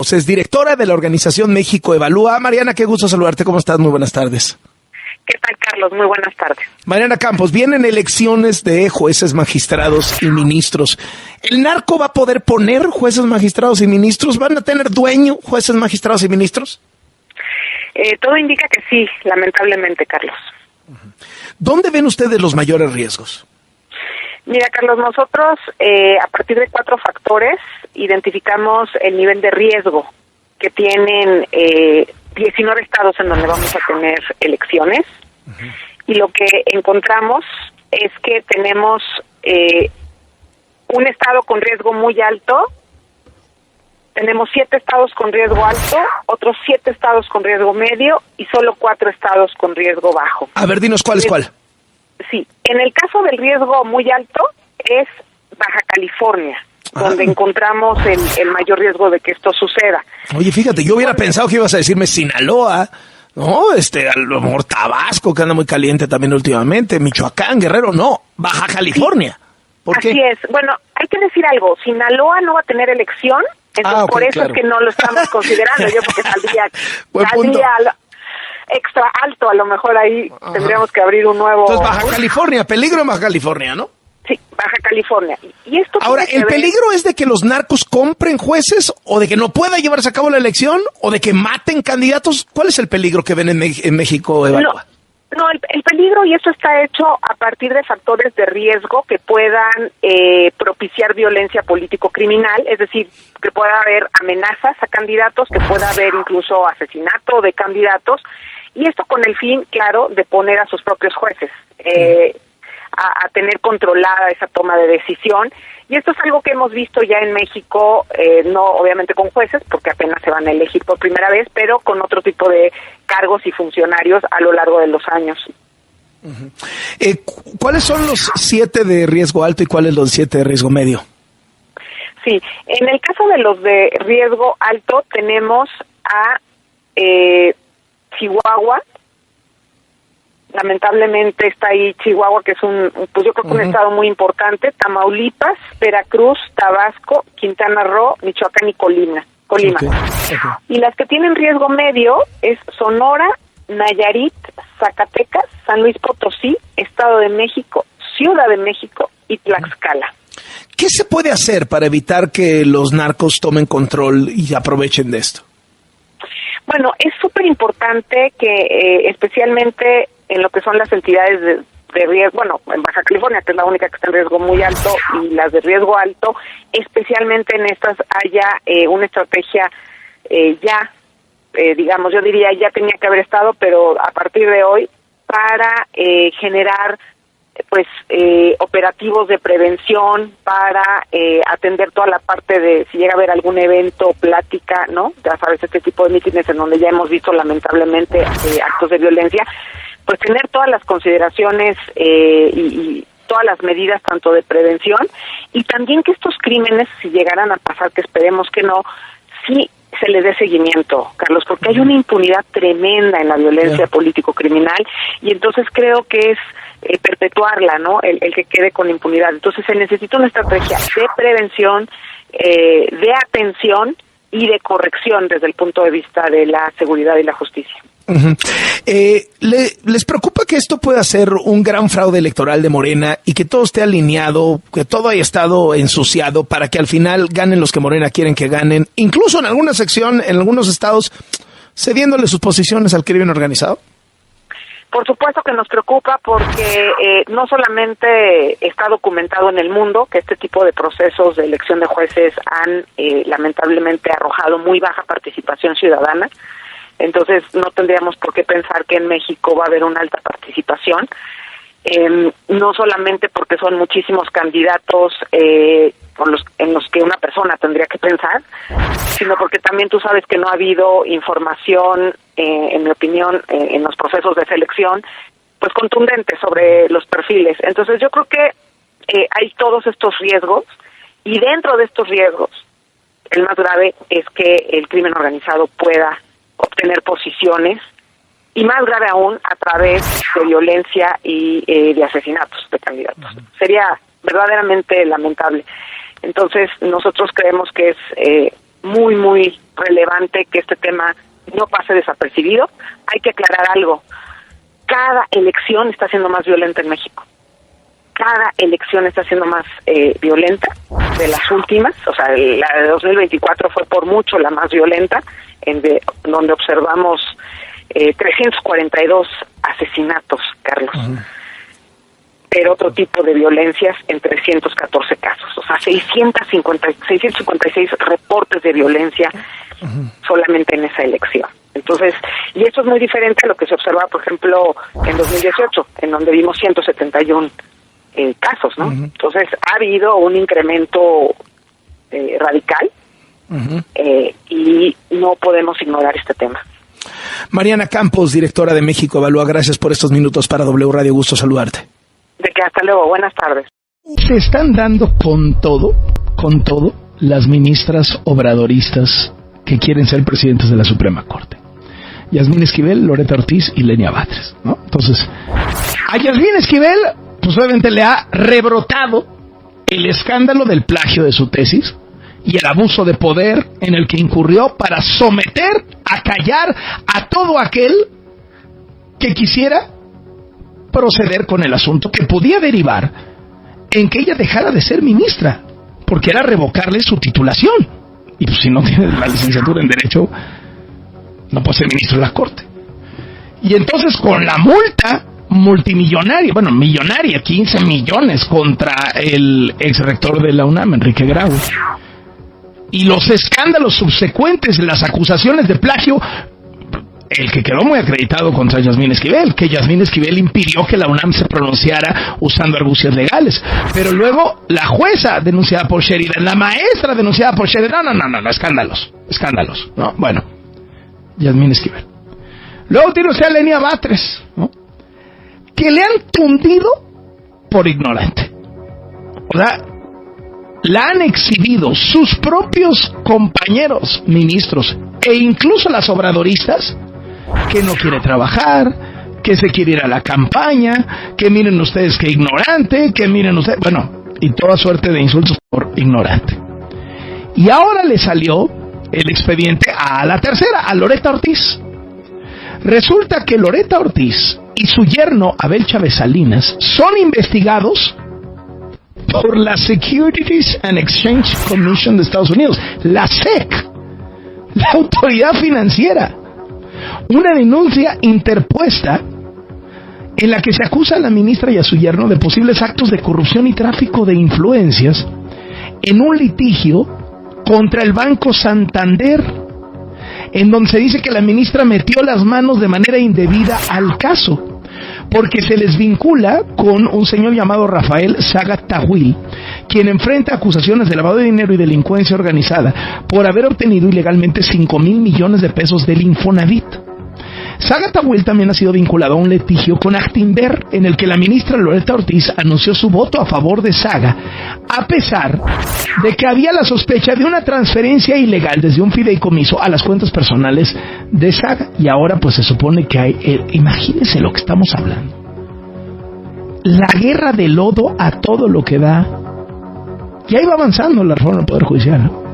Campos es directora de la organización México Evalúa. Mariana, qué gusto saludarte. ¿Cómo estás? Muy buenas tardes. ¿Qué tal, Carlos? Muy buenas tardes. Mariana Campos, vienen elecciones de jueces, magistrados y ministros. ¿El narco va a poder poner jueces, magistrados y ministros? ¿Van a tener dueño jueces, magistrados y ministros? Todo indica que sí, lamentablemente, Carlos. ¿Dónde ven ustedes los mayores riesgos? Mira, Carlos, nosotros a partir de 4 factores identificamos el nivel de riesgo que tienen 19 estados en donde vamos a tener elecciones. Y lo que encontramos es que tenemos un estado con riesgo muy alto, tenemos 7 estados con riesgo alto, otros 7 estados con riesgo medio y solo 4 estados con riesgo bajo. A ver, dinos cuál es cuál. Sí, en el caso del riesgo muy alto es Baja California, donde encontramos el mayor riesgo de que esto suceda. Oye, fíjate, yo hubiera pensado que ibas a decirme Sinaloa, ¿no? A lo mejor Tabasco, que anda muy caliente también últimamente, Michoacán, Guerrero, no, Baja California. Sí, ¿Por qué? así es. Bueno, hay que decir algo, Sinaloa no va a tener elección, entonces okay, por eso claro. es que no lo estamos considerando, yo porque saldría extra alto, a lo mejor ahí tendríamos que abrir un nuevo... Entonces, Baja California, peligro en Baja California, ¿no? Sí, Baja California. Y esto ahora, ¿el peligro es de que los narcos compren jueces o de que no pueda llevarse a cabo la elección o de que maten candidatos? ¿Cuál es el peligro que ven en México, Evalúa? No, el peligro, y esto está hecho a partir de factores de riesgo que puedan propiciar violencia político-criminal, es decir, que pueda haber amenazas a candidatos, que pueda haber incluso asesinato de candidatos, y esto con el fin, claro, de poner a sus propios jueces, a tener controlada esa toma de decisión. Y esto es algo que hemos visto ya en México, no obviamente con jueces, porque apenas se van a elegir por primera vez, pero con otro tipo de cargos y funcionarios a lo largo de los años. ¿Cuáles son los 7 de riesgo alto y cuáles los 7 de riesgo medio? Sí, en el caso de los de riesgo alto tenemos a Chihuahua. Lamentablemente está ahí Chihuahua, que es pues yo creo que un estado muy importante, Tamaulipas, Veracruz, Tabasco, Quintana Roo, Michoacán y Colima. Okay. Y las que tienen riesgo medio es Sonora, Nayarit, Zacatecas, San Luis Potosí, Estado de México, Ciudad de México y Tlaxcala. ¿Qué se puede hacer para evitar que los narcos tomen control y aprovechen de esto? Bueno, es súper importante que especialmente en lo que son las entidades de riesgo, bueno, en Baja California, que es la única que está en riesgo muy alto, y las de riesgo alto, especialmente en estas haya una estrategia digamos, yo diría ya tenía que haber estado, pero a partir de hoy, para generar pues operativos de prevención, para atender toda la parte de si llega a haber algún evento, plática, ¿no? Ya sabes, este tipo de mítines en donde ya hemos visto lamentablemente actos de violencia, pues tener todas las consideraciones y todas las medidas tanto de prevención, y también que estos crímenes, si llegaran a pasar, que esperemos que no, sí se le dé seguimiento, Carlos, porque hay una impunidad tremenda en la violencia político-criminal, y entonces creo que es perpetuarla, ¿no? El que quede con impunidad. Entonces se necesita una estrategia de prevención, de atención y de corrección desde el punto de vista de la seguridad y la justicia. ¿Les preocupa que esto pueda ser un gran fraude electoral de Morena y que todo esté alineado, que todo haya estado ensuciado para que al final ganen los que Morena quieren que ganen, incluso en alguna sección, en algunos estados, cediéndole sus posiciones al crimen organizado? Por supuesto que nos preocupa porque no solamente está documentado en el mundo que este tipo de procesos de elección de jueces han lamentablemente arrojado muy baja participación ciudadana. Entonces no tendríamos por qué pensar que en México va a haber una alta participación, no solamente porque son muchísimos candidatos en los que una persona tendría que pensar, sino porque también tú sabes que no ha habido información, en mi opinión, en los procesos de selección, pues contundente sobre los perfiles. Entonces yo creo que hay todos estos riesgos, y dentro de estos riesgos, el más grave es que el crimen organizado pueda obtener posiciones, y más grave aún a través de violencia y de asesinatos de candidatos. Sería verdaderamente lamentable. Entonces nosotros creemos que es muy, muy relevante que este tema no pase desapercibido. Hay que aclarar algo. Cada elección está siendo más violenta en México. Cada elección está siendo más violenta de las últimas. O sea, la de 2024 fue por mucho la más violenta, donde observamos 342 asesinatos, Carlos. Uh-huh. Pero otro tipo de violencias en 314 casos. O sea, 656 reportes de violencia solamente en esa elección. Entonces, y esto es muy diferente a lo que se observaba, por ejemplo, en 2018, en donde vimos 171 casos, ¿no? Uh-huh. Entonces, ha habido un incremento radical y no podemos ignorar este tema. Mariana Campos, directora de México Evalúa, gracias por estos minutos para W Radio. Gusto saludarte. De que hasta luego, buenas tardes. Se están dando con todo, las ministras obradoristas que quieren ser presidentes de la Suprema Corte. Yasmín Esquivel, Loretta Ortiz y Lenia Batres, ¿no? Entonces, a Yasmín Esquivel, pues obviamente le ha rebrotado el escándalo del plagio de su tesis y el abuso de poder en el que incurrió para someter, a callar a todo aquel que quisiera proceder con el asunto, que podía derivar en que ella dejara de ser ministra, porque era revocarle su titulación. Y pues si no tiene la licenciatura en Derecho, no puede ser ministro de la Corte. Y entonces con la multa multimillonaria, millonaria, 15 millones contra el exrector de la UNAM, Enrique Grau, y los escándalos subsecuentes, las acusaciones de plagio, el que quedó muy acreditado contra Yasmín Esquivel, que Yasmín Esquivel impidió que la UNAM se pronunciara usando argucias legales. Pero luego la jueza denunciada por Sheridan, la maestra denunciada por Sheridan, no, escándalos, ¿no? Bueno, Yasmín Esquivel. Luego tiene usted a Lenia Batres, ¿no? Que le han tundido por ignorante. O sea, la han exhibido sus propios compañeros ministros e incluso las obradoristas, que no quiere trabajar, que se quiere ir a la campaña, que miren ustedes qué ignorante, que miren ustedes, y toda suerte de insultos por ignorante. Y ahora le salió el expediente a la tercera, a Loretta Ortiz. Resulta que Loretta Ortiz y su yerno Abel Chávez Salinas son investigados por la Securities and Exchange Commission de Estados Unidos, la SEC, la autoridad financiera. Una denuncia interpuesta en la que se acusa a la ministra y a su yerno de posibles actos de corrupción y tráfico de influencias en un litigio contra el Banco Santander, en donde se dice que la ministra metió las manos de manera indebida al caso, porque se les vincula con un señor llamado Rafael Saga Tawil, quien enfrenta acusaciones de lavado de dinero y delincuencia organizada por haber obtenido ilegalmente 5,000 millones de pesos del Infonavit. Saga Tawil también ha sido vinculado a un litigio con Actinver, en el que la ministra Loretta Ortiz anunció su voto a favor de Saga, a pesar de que había la sospecha de una transferencia ilegal desde un fideicomiso a las cuentas personales de Saga. Y ahora pues se supone que hay, imagínense lo que estamos hablando, la guerra de lodo a todo lo que da. Y ahí va avanzando la reforma del Poder Judicial, ¿no?